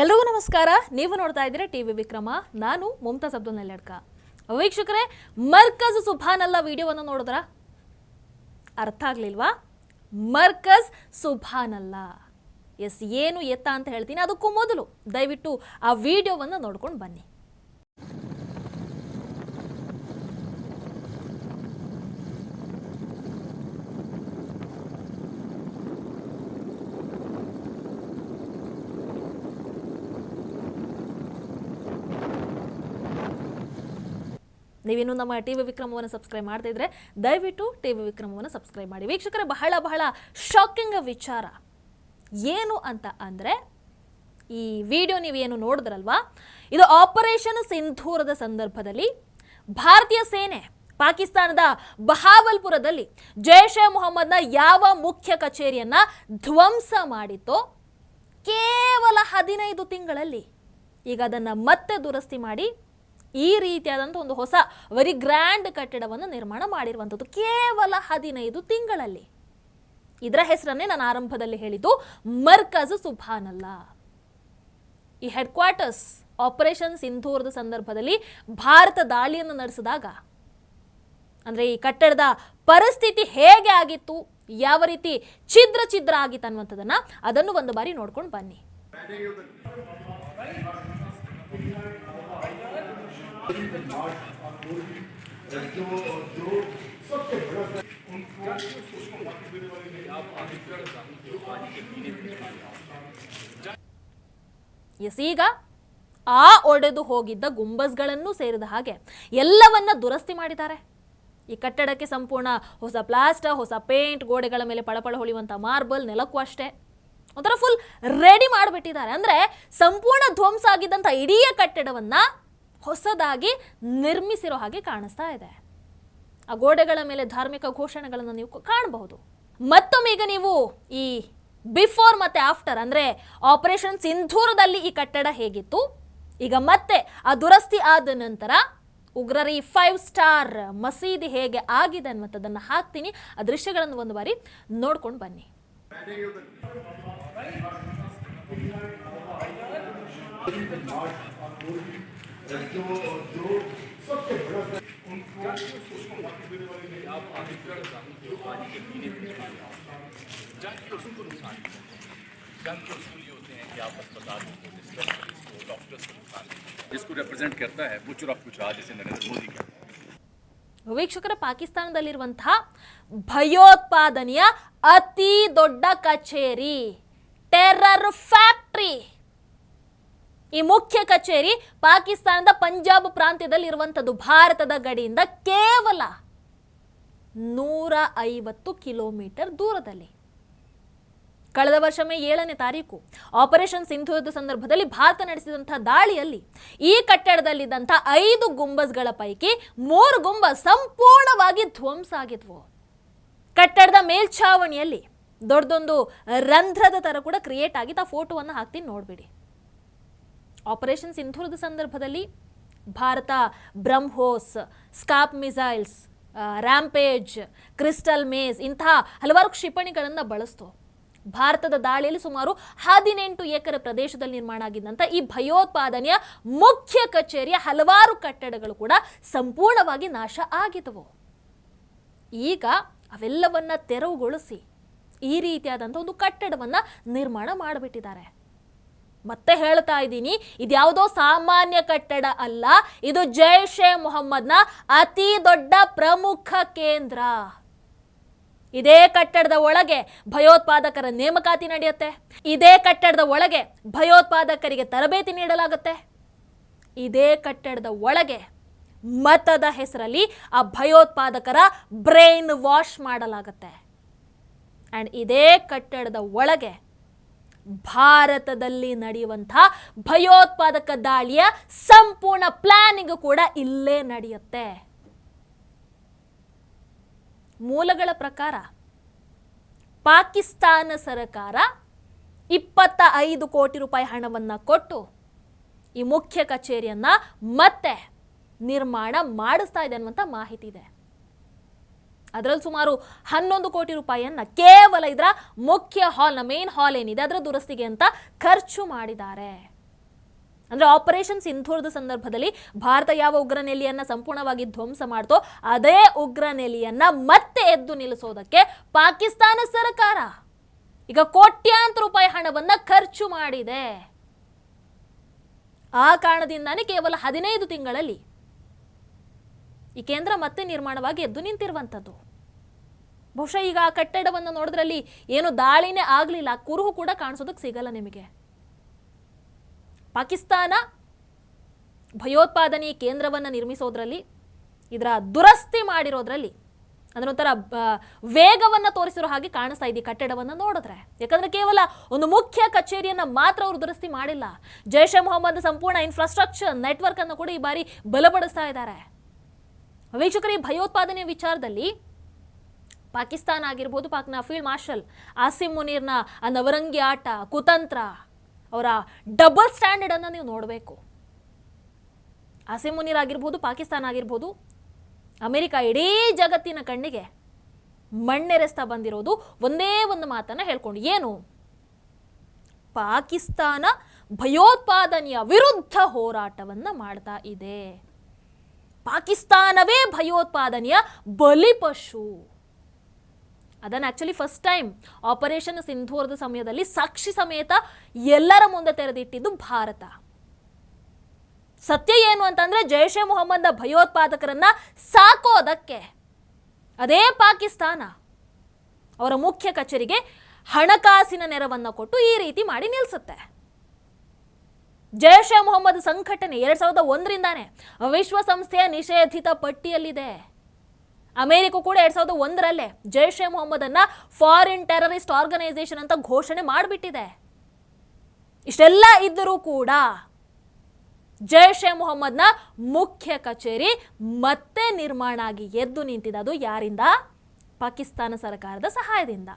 ಎಲ್ರಿಗೂ ನಮಸ್ಕಾರ. ನೀವು ನೋಡ್ತಾ ಇದ್ದೀರಾ ಟಿವಿ ವಿಕ್ರಮ. ನಾನು ಮುಮ್ತಾಜ್ ಅಬ್ದುಲ್ ನೆಲ್ಲಡ್ಕ. ವೀಕ್ಷಕರೇ, ಮರ್ಕಜ್ ಸುಭಾನಲ್ಲ ವಿಡಿಯೋವನ್ನು ನೋಡಿದ್ರ ಅರ್ಥ ಆಗ್ಲಿಲ್ವಾ? ಮರ್ಕಜ್ ಸುಭಾನಲ್ಲ ಎಸ್ ಏನು ಎತ್ತ ಅಂತ ಹೇಳ್ತೀನಿ. ಅದಕ್ಕೂ ಮೊದಲು ದಯವಿಟ್ಟು ಆ ವಿಡಿಯೋವನ್ನು ನೋಡ್ಕೊಂಡು ಬನ್ನಿ. ನೀವೇನು ನಮ್ಮ ಟಿವಿ ವಿಕ್ರಮವನ್ನು ಸಬ್ಸ್ಕ್ರೈಬ್ ಮಾಡ್ತಾ ಇದ್ರೆ ದಯವಿಟ್ಟು ಟಿವಿ ವಿಕ್ರಮವನ್ನು ಸಬ್ಸ್ಕ್ರೈಬ್ ಮಾಡಿ. ವೀಕ್ಷಕರೇ, ಬಹಳ ಶಾಕಿಂಗ್ ವಿಚಾರ ಏನು ಅಂತ ಅಂದರೆ, ಈ ವಿಡಿಯೋ ನೀವೇನು ನೋಡಿದ್ರಲ್ವಾ, ಇದು ಆಪರೇಷನ್ ಸಿಂಧೂರದ ಸಂದರ್ಭದಲ್ಲಿ ಭಾರತೀಯ ಸೇನೆ ಪಾಕಿಸ್ತಾನದ ಬಹಾವಲ್ಪುರದಲ್ಲಿ ಜೈಷ್ ಎ ಮೊಹಮ್ಮದ್ನ ಯಾವ ಮುಖ್ಯ ಕಚೇರಿಯನ್ನ ಧ್ವಂಸ ಮಾಡಿತ್ತೋ ಕೇವಲ 15 ತಿಂಗಳಲ್ಲಿ ಈಗ ಅದನ್ನು ಮತ್ತೆ ದುರಸ್ತಿ ಮಾಡಿ ಈ ರೀತಿಯಾದಂಥ ಒಂದು ಹೊಸ ವೆರಿ ಗ್ರ್ಯಾಂಡ್ ಕಟ್ಟಡವನ್ನು ನಿರ್ಮಾಣ ಮಾಡಿರುವಂಥದ್ದು ಕೇವಲ 15 ತಿಂಗಳಲ್ಲಿ. ಇದರ ಹೆಸರನ್ನೇ ನಾನು ಆರಂಭದಲ್ಲಿ ಹೇಳಿದ್ದು ಮರ್ಕಜ್ ಸುಭಾನಲ್ಲ. ಈ ಹೆಡ್ ಕ್ವಾರ್ಟರ್ಸ್ ಆಪರೇಷನ್ ಸಿಂಧೂರದ ಸಂದರ್ಭದಲ್ಲಿ ಭಾರತ ದಾಳಿಯನ್ನು ನಡೆಸಿದಾಗ ಅಂದರೆ ಈ ಕಟ್ಟಡದ ಪರಿಸ್ಥಿತಿ ಹೇಗೆ ಆಗಿತ್ತು, ಯಾವ ರೀತಿ ಛಿದ್ರ ಆಗಿತ್ತು ಅನ್ನುವಂಥದ್ದನ್ನು ಅದನ್ನು ಒಂದು ಬಾರಿ ನೋಡ್ಕೊಂಡು ಬನ್ನಿ. ಈಗ ಆ ಒಡೆದು ಹೋಗಿದ್ದ ಗುಂಬಸ್ಗಳನ್ನು ಸೇರಿದ ಹಾಗೆ ಎಲ್ಲವನ್ನ ದುರಸ್ತಿ ಮಾಡಿದ್ದಾರೆ. ಈ ಕಟ್ಟಡಕ್ಕೆ ಸಂಪೂರ್ಣ ಹೊಸ ಪ್ಲಾಸ್ಟರ್, ಹೊಸ ಪೇಂಟ್, ಗೋಡೆಗಳ ಮೇಲೆ ಪಳಪಳ ಹೊಳೆಯುವಂಥ ಮಾರ್ಬಲ್, ನೆಲಕ್ಕೂ ಅಷ್ಟೇ ಒಂಥರ ಫುಲ್ ರೆಡಿ ಮಾಡಿಬಿಟ್ಟಿದ್ದಾರೆ. ಅಂದರೆ ಸಂಪೂರ್ಣ ಧ್ವಂಸ ಆಗಿದ್ದಂಥ ಇಡೀ ಕಟ್ಟಡವನ್ನ ಹೊಸದಾಗಿ ನಿರ್ಮಿಸಿರೋ ಹಾಗೆ ಕಾಣಿಸ್ತಾ ಇದೆ. ಆ ಗೋಡೆಗಳ ಮೇಲೆ ಧಾರ್ಮಿಕ ಘೋಷಣೆಗಳನ್ನು ನೀವು ಕಾಣಬಹುದು. ಮತ್ತೊಮ್ಮೆ ಈಗ ನೀವು ಈ ಬಿಫೋರ್ ಮತ್ತೆ ಆಫ್ಟರ್ ಅಂದರೆ ಆಪರೇಷನ್ ಸಿಂಧೂರದಲ್ಲಿ ಈ ಕಟ್ಟಡ ಹೇಗಿತ್ತು, ಈಗ ಮತ್ತೆ ಆ ದುರಸ್ತಿ ಆದ ನಂತರ ಉಗ್ರರ ಈ 5 ಸ್ಟಾರ್ ಮಸೀದಿ ಹೇಗೆ ಆಗಿದೆ ಅನ್ನುವಂಥದ್ದನ್ನು ಹಾಕ್ತೀನಿ. ಆ ದೃಶ್ಯಗಳನ್ನು ಒಂದು ಬಾರಿ ನೋಡ್ಕೊಂಡು ಬನ್ನಿ. इसको रिप्रेजेंट करता है बुचर ऑफ गुजरात जैसे नरेंद्र मोदी का. ವೀಕ್ಷಕರ, ಪಾಕಿಸ್ತಾನದಲ್ಲಿರುವಂತಹ ಭಯೋತ್ಪಾದನೆಯ ಅತಿ ದೊಡ್ಡ ಕಚೇರಿ, ಟೆರರ್ ಫ್ಯಾಕ್ಟರಿ, ಈ ಮುಖ್ಯ ಕಚೇರಿ ಪಾಕಿಸ್ತಾನದ ಪಂಜಾಬ್ ಪ್ರಾಂತ್ಯದಲ್ಲಿ ಇರುವಂಥದ್ದು. ಭಾರತದ ಗಡಿಯಿಂದ ಕೇವಲ 150 ಕಿಲೋಮೀಟರ್ ದೂರದಲ್ಲಿ. ಕಳೆದ ವರ್ಷ ಮೇ 7ನೇ ತಾರೀಕು ಆಪರೇಷನ್ ಸಿಂಧೂರದ ಸಂದರ್ಭದಲ್ಲಿ ಭಾರತ ನಡೆಸಿದಂತಹ ದಾಳಿಯಲ್ಲಿ ಈ ಕಟ್ಟಡದಲ್ಲಿದ್ದಂಥ 5 ಗುಂಬಸ್ಗಳ ಪೈಕಿ 3 ಗುಂಬಸ್ ಸಂಪೂರ್ಣವಾಗಿ ಧ್ವಂಸ ಆಗಿದ್ವು. ಕಟ್ಟಡದ ಮೇಲ್ಛಾವಣಿಯಲ್ಲಿ ದೊಡ್ಡದೊಂದು ರಂಧ್ರದ ತರ ಕೂಡ ಕ್ರಿಯೇಟ್ ಆಗಿತ್ತು. ಆ ಫೋಟೋವನ್ನು ಹಾಕ್ತೀನಿ, ನೋಡ್ಬಿಡಿ. ಆಪರೇಷನ್ ಸಿಂಧೂರದ ಸಂದರ್ಭದಲ್ಲಿ Bharat BrahMos, SCALP missiles, rampage, crystal maze ಇಂತಹ ಹಲವಾರು ಕ್ಷಿಪಣಿಗಳನ್ನು ಬಳಸ್ತು. ಭಾರತದ ದಾಳಿಯಲ್ಲಿ ಸುಮಾರು 18 ಎಕರೆ ಪ್ರದೇಶದಲ್ಲಿ ನಿರ್ಮಾಣ ಆಗಿದ್ದಂಥ ಈ ಭಯೋತ್ಪಾದನೆಯ ಮುಖ್ಯ ಕಚೇರಿಯ ಹಲವಾರು ಕಟ್ಟಡಗಳು ಕೂಡ ಸಂಪೂರ್ಣವಾಗಿ ನಾಶ ಆಗಿದ್ದವು. ಈಗ ಅವೆಲ್ಲವನ್ನ ತೆರವುಗೊಳಿಸಿ ಈ ರೀತಿಯಾದಂಥ ಒಂದು ಕಟ್ಟಡವನ್ನ ನಿರ್ಮಾಣ ಮಾಡಿಬಿಟ್ಟಿದ್ದಾರೆ. ಮತ್ತೆ ಹೇಳ್ತಾ ಇದ್ದೀನಿ, ಇದ್ಯಾವುದೋ ಸಾಮಾನ್ಯ ಕಟ್ಟಡ ಅಲ್ಲ, ಇದು ಜೈಷ್ ಎ ಮೊಹಮ್ಮದ್ನ ಅತಿ ದೊಡ್ಡ ಪ್ರಮುಖ ಕೇಂದ್ರ. ಇದೇ ಕಟ್ಟಡದ ಒಳಗೆ ಭಯೋತ್ಪಾದಕರ ನೇಮಕಾತಿ ನಡೆಯುತ್ತೆ. ಇದೇ ಕಟ್ಟಡದ ಒಳಗೆ ಭಯೋತ್ಪಾದಕರಿಗೆ ತರಬೇತಿ ನೀಡಲಾಗುತ್ತೆ. ಇದೇ ಕಟ್ಟಡದ ಒಳಗೆ ಮತದ ಹೆಸರಲ್ಲಿ ಆ ಭಯೋತ್ಪಾದಕರ ಬ್ರೈನ್ ವಾಶ್ ಮಾಡಲಾಗುತ್ತೆ. ಅಂಡ್ ಇದೇ ಕಟ್ಟಡದ ಒಳಗೆ ಭಾರತದಲ್ಲಿ ನಡೆಯುವಂಥ ಭಯೋತ್ಪಾದಕ ದಾಳಿಯ ಸಂಪೂರ್ಣ ಪ್ಲಾನಿಂಗ್ ಕೂಡ ಇಲ್ಲೇ ನಡೆಯುತ್ತೆ. ಮೂಲಗಳ ಪ್ರಕಾರ ಪಾಕಿಸ್ತಾನ ಸರ್ಕಾರ 25 ಕೋಟಿ ರೂಪಾಯಿ ಹಣವನ್ನು ಕೊಟ್ಟು ಈ ಮುಖ್ಯ ಕಚೇರಿಯನ್ನ ಮತ್ತೆ ನಿರ್ಮಾಣ ಮಾಡಿಸ್ತಾ ಇದೆ ಅನ್ನುವಂಥ ಮಾಹಿತಿ ಇದೆ. ಅದರಲ್ಲಿ ಸುಮಾರು 11 ಕೋಟಿ ರೂಪಾಯಿಯನ್ನ ಕೇವಲ ಇದರ ಮುಖ್ಯ ಹಾಲ್ನ ಮೇನ್ ಹಾಲ್ ಏನಿದೆ ಅದರ ದುರಸ್ತಿಗೆ ಅಂತ ಖರ್ಚು ಮಾಡಿದ್ದಾರೆ. ಅಂದರೆ ಆಪರೇಷನ್ ಸಿಂಧೂರದ ಸಂದರ್ಭದಲ್ಲಿ ಭಾರತ ಯಾವ ಉಗ್ರ ನೆಲೆಯನ್ನು ಸಂಪೂರ್ಣವಾಗಿ ಧ್ವಂಸ ಮಾಡ್ತೋ ಅದೇ ಉಗ್ರ ನೆಲೆಯನ್ನು ಮತ್ತೆ ಎದ್ದು ನಿಲ್ಲಿಸೋದಕ್ಕೆ ಪಾಕಿಸ್ತಾನ ಸರ್ಕಾರ ಈಗ ಕೋಟ್ಯಾಂತರ ರೂಪಾಯಿ ಹಣವನ್ನು ಖರ್ಚು ಮಾಡಿದೆ. ಆ ಕಾರಣದಿಂದಾನೇ ಕೇವಲ 15 ತಿಂಗಳಲ್ಲಿ ಈ ಕೇಂದ್ರ ಮತ್ತೆ ನಿರ್ಮಾಣವಾಗಿ ಎದ್ದು ನಿಂತಿರುವಂಥದ್ದು. ಬಹುಶಃ ಈಗ ಆ ಕಟ್ಟಡವನ್ನು ನೋಡಿದ್ರಲ್ಲಿ ಏನು ದಾಳಿನೇ ಆಗಲಿಲ್ಲ, ಕುರುಹು ಕೂಡ ಕಾಣಿಸೋದಕ್ಕೆ ಸಿಗಲ್ಲ ನಿಮಗೆ. ಪಾಕಿಸ್ತಾನ ಭಯೋತ್ಪಾದನೆ ಕೇಂದ್ರವನ್ನು ನಿರ್ಮಿಸೋದ್ರಲ್ಲಿ, ಇದರ ದುರಸ್ತಿ ಮಾಡಿರೋದ್ರಲ್ಲಿ ಅದರೊಂಥರ ವೇಗವನ್ನು ತೋರಿಸಿರೋ ಹಾಗೆ ಕಾಣಿಸ್ತಾ ಇದೆ ಕಟ್ಟಡವನ್ನು ನೋಡಿದ್ರೆ. ಯಾಕಂದ್ರೆ ಕೇವಲ ಒಂದು ಮುಖ್ಯ ಕಚೇರಿಯನ್ನು ಮಾತ್ರ ಅವರು ದುರಸ್ತಿ ಮಾಡಿಲ್ಲ, ಜೈಷ್ ಎ ಮೊಹಮ್ಮದ್ ಸಂಪೂರ್ಣ ಇನ್ಫ್ರಾಸ್ಟ್ರಕ್ಚರ್ ನೆಟ್ವರ್ಕ್ ಅನ್ನು ಕೂಡ ಈ ಬಾರಿ ಬಲಪಡಿಸ್ತಾ ಇದ್ದಾರೆ. ವೀಕ್ಷಕರು, ಈ ಭಯೋತ್ಪಾದನೆ ವಿಚಾರದಲ್ಲಿ ಪಾಕಿಸ್ತಾನ ಆಗಿರ್ಬೋದು, ಪಾಕ್ನ ಫೀಲ್ಡ್ ಮಾರ್ಷಲ್ ಆಸಿಮ್ ಮುನೀರ್ನ ಆ ನವರಂಗಿ ಆಟ, ಕುತಂತ್ರ, ಅವರ ಡಬಲ್ ಸ್ಟ್ಯಾಂಡರ್ಡ್ ಅನ್ನು ನೀವು ನೋಡಬೇಕು. ಆಸಿಮ್ ಮುನೀರ್ ಆಗಿರ್ಬೋದು, ಪಾಕಿಸ್ತಾನ ಆಗಿರ್ಬೋದು, ಅಮೆರಿಕ ಇಡೀ ಜಗತ್ತಿನ ಕಣ್ಣಿಗೆ ಮಣ್ಣೆರೆಸ್ತಾ ಬಂದಿರೋದು ಒಂದೇ ಒಂದು ಮಾತನ್ನ ಹೇಳ್ಕೊಂಡು, ಏನು? ಪಾಕಿಸ್ತಾನ ಭಯೋತ್ಪಾದನೆಯ ವಿರುದ್ಧ ಹೋರಾಟವನ್ನ ಮಾಡ್ತಾ ಇದೆ. ಪಾಕಿಸ್ತಾನವೇ ಭಯೋತ್ಪಾದನೆಯ ಬಲಿಪಶು. ಅದನ್ನು ಆಕ್ಚುಲಿ ಫಸ್ಟ್ ಟೈಮ್ ಆಪರೇಷನ್ ಸಿಂಧೂರದ ಸಮಯದಲ್ಲಿ ಸಾಕ್ಷಿ ಸಮೇತ ಎಲ್ಲರ ಮುಂದೆ ತೆರೆದಿಟ್ಟಿದ್ದು ಭಾರತ. ಸತ್ಯ ಏನು ಅಂತಂದ್ರೆ, ಜೈಷ್ ಎ ಮೊಹಮ್ಮದ್ನ ಭಯೋತ್ಪಾದಕರನ್ನ ಸಾಕೋದಕ್ಕೆ ಅದೇ ಪಾಕಿಸ್ತಾನ ಅವರ ಮುಖ್ಯ ಕಚೇರಿಗೆ ಹಣಕಾಸಿನ ನೆರವನ್ನು ಕೊಟ್ಟು ಈ ರೀತಿ ಮಾಡಿ ನಿಲ್ಲಿಸುತ್ತೆ. ಜೈಷ್ ಎ ಮೊಹಮ್ಮದ್ ಸಂಘಟನೆ 2001ರಿಂದಾನೇ ವಿಶ್ವಸಂಸ್ಥೆಯ ನಿಷೇಧಿತ ಪಟ್ಟಿಯಲ್ಲಿದೆ. ಅಮೆರಿಕ ಕೂಡ 2001ರಲ್ಲೇ ಜೈಷ್ ಎ ಮೊಹಮ್ಮದ್ ಅನ್ನ ಫಾರಿನ್ ಟೆರರಿಸ್ಟ್ ಆರ್ಗನೈಸೇಷನ್ ಅಂತ ಘೋಷಣೆ ಮಾಡಿಬಿಟ್ಟಿದೆ. ಇಷ್ಟೆಲ್ಲ ಇದ್ದರೂ ಕೂಡ ಜೈಷ್ ಎ ಮೊಹಮ್ಮದ್ನ ಮುಖ್ಯ ಕಚೇರಿ ಮತ್ತೆ ನಿರ್ಮಾಣ ಆಗಿ ಎದ್ದು ನಿಂತಿದೆ. ಅದು ಯಾರಿಂದ? ಪಾಕಿಸ್ತಾನ ಸರ್ಕಾರದ ಸಹಾಯದಿಂದ.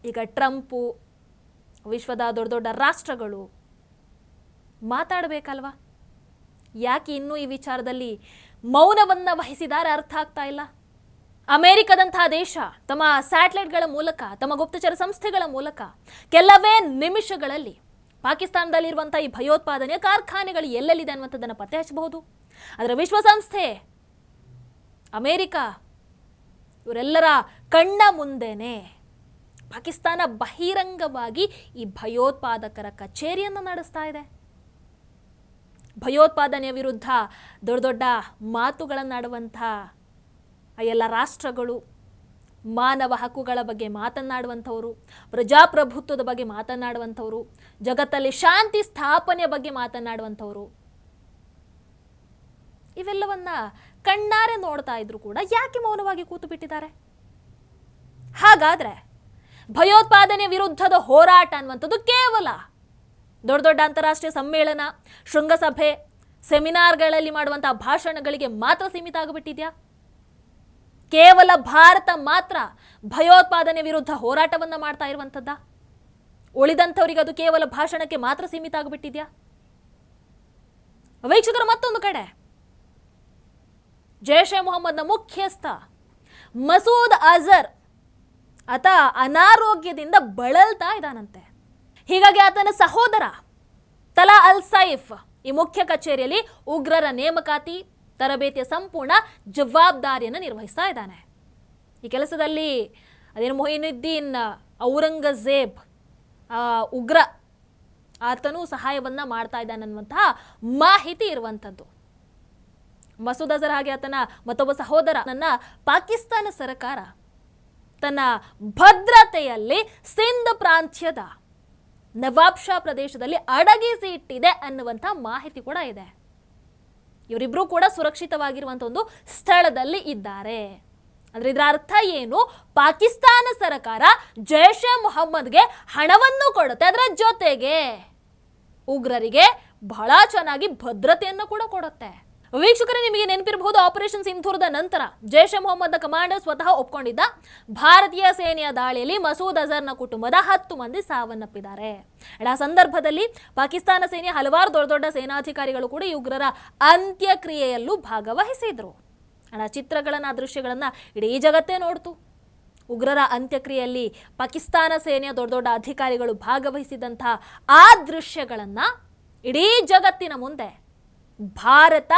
ಈಗ ಟ್ರಂಪು, ವಿಶ್ವದ ದೊಡ್ಡ ದೊಡ್ಡ ರಾಷ್ಟ್ರಗಳು ಮಾತಾಡಬೇಕಲ್ವಾ? ಯಾಕೆ ಇನ್ನೂ ಈ ವಿಚಾರದಲ್ಲಿ ಮೌನವನ್ನ ವಹಿಸಿದ್ದಾರೆ ಅರ್ಥ ಆಗ್ತಾ ಇಲ್ಲ. ಅಮೆರಿಕದಂತಹ ದೇಶ ತಮ್ಮ ಸ್ಯಾಟಲೈಟ್ಗಳ ಮೂಲಕ, ತಮ್ಮ ಗುಪ್ತಚರ ಸಂಸ್ಥೆಗಳ ಮೂಲಕ ಕೆಲವೇ ನಿಮಿಷಗಳಲ್ಲಿ ಪಾಕಿಸ್ತಾನದಲ್ಲಿರುವಂತಹ ಈ ಭಯೋತ್ಪಾದನೆಯ ಕಾರ್ಖಾನೆಗಳು ಎಲ್ಲೆಲ್ಲಿದೆ ಅನ್ನುವಂಥದ್ದನ್ನು ಪತ್ತೆ ಹಚ್ಚಬಹುದು. ಅದರ ವಿಶ್ವಸಂಸ್ಥೆ, ಅಮೆರಿಕ, ಇವರೆಲ್ಲರ ಕಣ್ಣ ಮುಂದೆನೆ ಪಾಕಿಸ್ತಾನ ಬಹಿರಂಗವಾಗಿ ಈ ಭಯೋತ್ಪಾದಕರ ಕಚೇರಿಯನ್ನು ನಡೆಸ್ತಾ ಇದೆ. ಭಯೋತ್ಪಾದನೆಯ ವಿರುದ್ಧ ದೊಡ್ಡ ದೊಡ್ಡ ಮಾತುಗಳನ್ನಾಡುವಂಥ ಆ ಎಲ್ಲ ರಾಷ್ಟ್ರಗಳು, ಮಾನವ ಹಕ್ಕುಗಳ ಬಗ್ಗೆ ಮಾತನಾಡುವಂಥವರು, ಪ್ರಜಾಪ್ರಭುತ್ವದ ಬಗ್ಗೆ ಮಾತನಾಡುವಂಥವರು, ಜಗತ್ತಲ್ಲಿ ಶಾಂತಿ ಸ್ಥಾಪನೆಯ ಬಗ್ಗೆ ಮಾತನಾಡುವಂಥವರು, ಇವೆಲ್ಲವನ್ನ ಕಣ್ಣಾರೆ ನೋಡ್ತಾ ಇದ್ರು ಕೂಡ ಯಾಕೆ ಮೌನವಾಗಿ ಕೂತು ಬಿಟ್ಟಿದ್ದಾರೆ? ಹಾಗಾದ್ರೆ ಭಯೋತ್ಪಾದನೆ ವಿರುದ್ಧದ ಹೋರಾಟ ಅನ್ನುವಂಥದ್ದು ಕೇವಲ ದೊಡ್ಡ ದೊಡ್ಡ ಅಂತಾರಾಷ್ಟ್ರೀಯ ಸಮ್ಮೇಳನ, ಶೃಂಗಸಭೆ, ಸೆಮಿನಾರ್ಗಳಲ್ಲಿ ಮಾಡುವಂತಹ ಭಾಷಣಗಳಿಗೆ ಮಾತ್ರ ಸೀಮಿತ ಆಗಿಬಿಟ್ಟಿದ್ಯಾ? ಕೇವಲ ಭಾರತ ಮಾತ್ರ ಭಯೋತ್ಪಾದನೆ ವಿರುದ್ಧ ಹೋರಾಟವನ್ನ ಮಾಡ್ತಾ ಇರುವಂಥದ್ದ? ಉಳಿದಂಥವರಿಗೆ ಅದು ಕೇವಲ ಭಾಷಣಕ್ಕೆ ಮಾತ್ರ ಸೀಮಿತ ಆಗಿಬಿಟ್ಟಿದ್ಯಾ? ವೀಕ್ಷಕರು, ಮತ್ತೊಂದು ಕಡೆ ಜೈಷ್ ಎ ಮೊಹಮ್ಮದ್ನ ಮುಖ್ಯಸ್ಥ ಮಸೂದ್ ಅಜರ್ ಆತ ಅನಾರೋಗ್ಯದಿಂದ ಬಳಲ್ತಾ ಇದ್ದಾನಂತೆ. ಹೀಗಾಗಿ ಆತನ ಸಹೋದರ ತಲಾ ಅಲ್ ಸೈಫ್ ಈ ಮುಖ್ಯ ಕಚೇರಿಯಲ್ಲಿ ಉಗ್ರರ ನೇಮಕಾತಿ, ತರಬೇತಿಯ ಸಂಪೂರ್ಣ ಜವಾಬ್ದಾರಿಯನ್ನು ನಿರ್ವಹಿಸ್ತಾ ಇದ್ದಾನೆ. ಈ ಕೆಲಸದಲ್ಲಿ ಅದೇನು ಮೊಯಿನುದ್ದೀನ್ ಔರಂಗಜೇಬ್ ಉಗ್ರ ಆತನು ಸಹಾಯವನ್ನ ಮಾಡ್ತಾ ಇದ್ದಾನೆ ಅನ್ನುವಂತಹ ಮಾಹಿತಿ ಇರುವಂಥದ್ದು. ಮಸೂದ್ ಅಜರ್ ಹಾಗೆ ಆತನ ಮತ್ತೊಬ್ಬ ಸಹೋದರನನ್ನ ಪಾಕಿಸ್ತಾನ ಸರ್ಕಾರ ತನ್ನ ಭದ್ರತೆಯಲ್ಲಿ ಸಿಂಧ್ ಪ್ರಾಂತ್ಯದ ನವಾಬ್ ಶಾ ಪ್ರದೇಶದಲ್ಲಿ ಅಡಗಿಸಿ ಇಟ್ಟಿದೆ ಅನ್ನುವಂಥ ಮಾಹಿತಿ ಕೂಡ ಇದೆ. ಇವರಿಬ್ರು ಕೂಡ ಸುರಕ್ಷಿತವಾಗಿರುವಂಥ ಒಂದು ಸ್ಥಳದಲ್ಲಿ ಇದ್ದಾರೆ. ಅಂದ್ರೆ ಇದರ ಅರ್ಥ ಏನು? ಪಾಕಿಸ್ತಾನ ಸರ್ಕಾರ ಜೈಷ್ ಎ ಮೊಹಮ್ಮದ್ಗೆ ಹಣವನ್ನು ಕೊಡುತ್ತೆ, ಅದರ ಜೊತೆಗೆ ಉಗ್ರರಿಗೆ ಬಹಳ ಚೆನ್ನಾಗಿ ಭದ್ರತೆಯನ್ನು ಕೂಡ ಕೊಡುತ್ತೆ. ವೀಕ್ಷಕರೇ, ನಿಮಗೆ ನೆನಪಿರಬಹುದು, ಆಪರೇಷನ್ ಸಿಂಧೂರದ ನಂತರ ಜೈಷ್ ಎ ಮೊಹಮ್ಮದ್ನ ಕಮಾಂಡರ್ ಸ್ವತಃ ಒಪ್ಕೊಂಡಿದ್ದ ಭಾರತೀಯ ಸೇನೆಯ ದಾಳಿಯಲ್ಲಿ ಮಸೂದ್ ಅಜರ್ನ ಕುಟುಂಬದ 10 ಮಂದಿ ಸಾವನ್ನಪ್ಪಿದ್ದಾರೆ. ಆ ಸಂದರ್ಭದಲ್ಲಿ ಪಾಕಿಸ್ತಾನ ಸೇನೆಯ ಹಲವಾರು ದೊಡ್ಡ ದೊಡ್ಡ ಸೇನಾಧಿಕಾರಿಗಳು ಕೂಡ ಈ ಉಗ್ರರ ಅಂತ್ಯಕ್ರಿಯೆಯಲ್ಲೂ ಭಾಗವಹಿಸಿದ್ರು. ಚಿತ್ರಗಳನ್ನ, ದೃಶ್ಯಗಳನ್ನ ಇಡೀ ಜಗತ್ತೇ ನೋಡ್ತು. ಉಗ್ರರ ಅಂತ್ಯಕ್ರಿಯೆಯಲ್ಲಿ ಪಾಕಿಸ್ತಾನ ಸೇನೆಯ ದೊಡ್ಡ ದೊಡ್ಡ ಅಧಿಕಾರಿಗಳು ಭಾಗವಹಿಸಿದಂತಹ ಆ ದೃಶ್ಯಗಳನ್ನ ಇಡೀ ಜಗತ್ತಿನ ಮುಂದೆ ಭಾರತ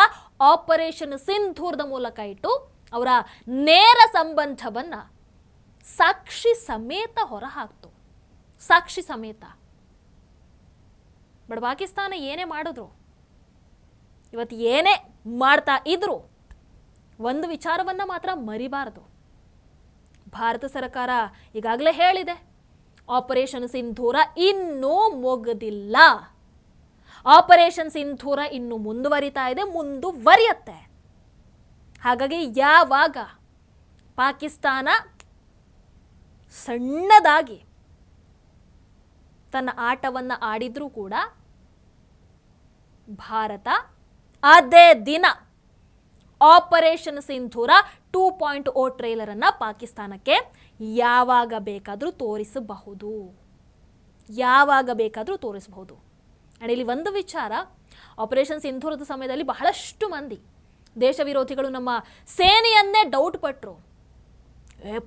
ಆಪರೇಷನ್ ಸಿಂಧೂರದ ಮೂಲಕ ಇಟ್ಟು ಅವರ ನೇರ ಸಂಬಂಧವನ್ನು ಸಾಕ್ಷಿ ಸಮೇತ ಹೊರಹಾಕ್ತು. ಸಾಕ್ಷಿ ಸಮೇತ. ಬಟ್ ಪಾಕಿಸ್ತಾನ ಏನೇ ಮಾಡಿದ್ರು, ಇವತ್ತು ಏನೇ ಮಾಡ್ತಾ ಇದ್ರು, ಒಂದು ವಿಚಾರವನ್ನು ಮಾತ್ರ ಮರಿಬಾರದು. ಭಾರತ ಸರ್ಕಾರ ಈಗಾಗಲೇ ಹೇಳಿದೆ, ಆಪರೇಷನ್ ಸಿಂಧೂರ ಇನ್ನೂ ಮುಗಿದಿಲ್ಲ. ಆಪರೇಷನ್ ಸಿಂಧೂರ ಇನ್ನು ಮುಂದುವರಿತಾ ಇದೆ, ಮುಂದುವರಿಯುತ್ತೆ. ಹಾಗಾಗಿ ಯಾವಾಗ ಪಾಕಿಸ್ತಾನ ಸಣ್ಣದಾಗಿ ತನ್ನ ಆಟವನ್ನು ಆಡಿದ್ರೂ ಕೂಡ ಭಾರತ ಅದೇ ದಿನ ಆಪರೇಷನ್ ಸಿಂಧೂರ 2.0 ಟ್ರೇಲರನ್ನು ಪಾಕಿಸ್ತಾನಕ್ಕೆ ಯಾವಾಗ ಬೇಕಾದರೂ ತೋರಿಸಬಹುದು. ಯಾವಾಗ ಬೇಕಾದರೂ ತೋರಿಸಬಹುದು. ಆ್ಯಂಡ್ ಇಲ್ಲಿ ಒಂದು ವಿಚಾರ, ಆಪರೇಷನ್ ಸಿಂಧೂರದ ಸಮಯದಲ್ಲಿ ಬಹಳಷ್ಟು ಮಂದಿ ದೇಶ ವಿರೋಧಿಗಳು ನಮ್ಮ ಸೇನೆಯನ್ನೇ ಡೌಟ್ ಪಟ್ಟರು.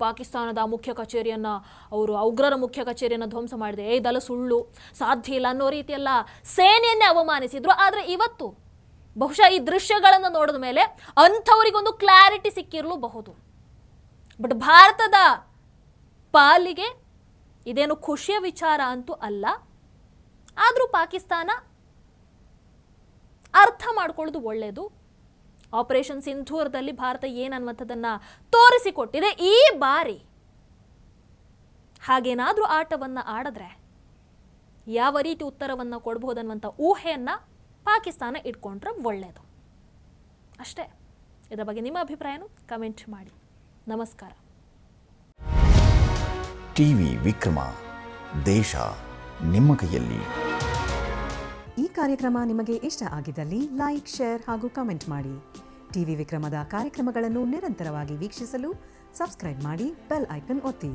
ಪಾಕಿಸ್ತಾನದ ಮುಖ್ಯ ಕಚೇರಿಯನ್ನು, ಅವರು ಉಗ್ರರ ಮುಖ್ಯ ಕಚೇರಿಯನ್ನು ಧ್ವಂಸ ಮಾಡಿದೆ, ಇದೆಲ್ಲ ಸುಳ್ಳು, ಸಾಧ್ಯ ಇಲ್ಲ ಅನ್ನೋ ರೀತಿಯೆಲ್ಲ ಸೇನೆಯನ್ನೇ ಅವಮಾನಿಸಿದ್ರು. ಆದರೆ ಇವತ್ತು ಬಹುಶಃ ಈ ದೃಶ್ಯಗಳನ್ನು ನೋಡಿದ ಮೇಲೆ ಅಂಥವರಿಗೊಂದು ಕ್ಲಾರಿಟಿ ಸಿಕ್ಕಿರಲೂಬಹುದು. ಬಟ್ ಭಾರತದ ಪಾಲಿಗೆ ಇದೇನು ಖುಷಿಯ ವಿಚಾರ ಅಂತೂ ಅಲ್ಲ. ಆದರೂ ಪಾಕಿಸ್ತಾನ ಅರ್ಥ ಮಾಡ್ಕೊಳ್ಳೋದು ಒಳ್ಳೆಯದು. ಆಪರೇಷನ್ ಸಿಂಧೂರದಲ್ಲಿ ಭಾರತ ಏನನ್ನುವಂಥದ್ದನ್ನು ತೋರಿಸಿಕೊಟ್ಟಿದೆ. ಈ ಬಾರಿ ಹಾಗೇನಾದರೂ ಆಟವನ್ನು ಆಡಿದ್ರೆ ಯಾವ ರೀತಿ ಉತ್ತರವನ್ನು ಕೊಡ್ಬೋದನ್ನುವಂಥ ಊಹೆಯನ್ನು ಪಾಕಿಸ್ತಾನ ಇಟ್ಕೊಂಡ್ರೆ ಒಳ್ಳೆಯದು ಅಷ್ಟೇ. ಇದರ ಬಗ್ಗೆ ನಿಮ್ಮ ಅಭಿಪ್ರಾಯನೂ ಕಮೆಂಟ್ ಮಾಡಿ. ನಮಸ್ಕಾರ. ಟಿವಿ ವಿಕ್ರಮ, ದೇಶ ನಿಮ್ಮ ಕೈಯಲ್ಲಿ. ಈ ಕಾರ್ಯಕ್ರಮ ನಿಮಗೆ ಇಷ್ಟ ಆಗಿದ್ದಲ್ಲಿ ಲೈಕ್, ಶೇರ್ ಹಾಗೂ ಕಮೆಂಟ್ ಮಾಡಿ. ಟಿವಿ ವಿಕ್ರಮದ ಕಾರ್ಯಕ್ರಮಗಳನ್ನು ನಿರಂತರವಾಗಿ ವೀಕ್ಷಿಸಲು ಸಬ್ಸ್ಕ್ರೈಬ್ ಮಾಡಿ, ಬೆಲ್ ಐಕನ್ ಒತ್ತಿ.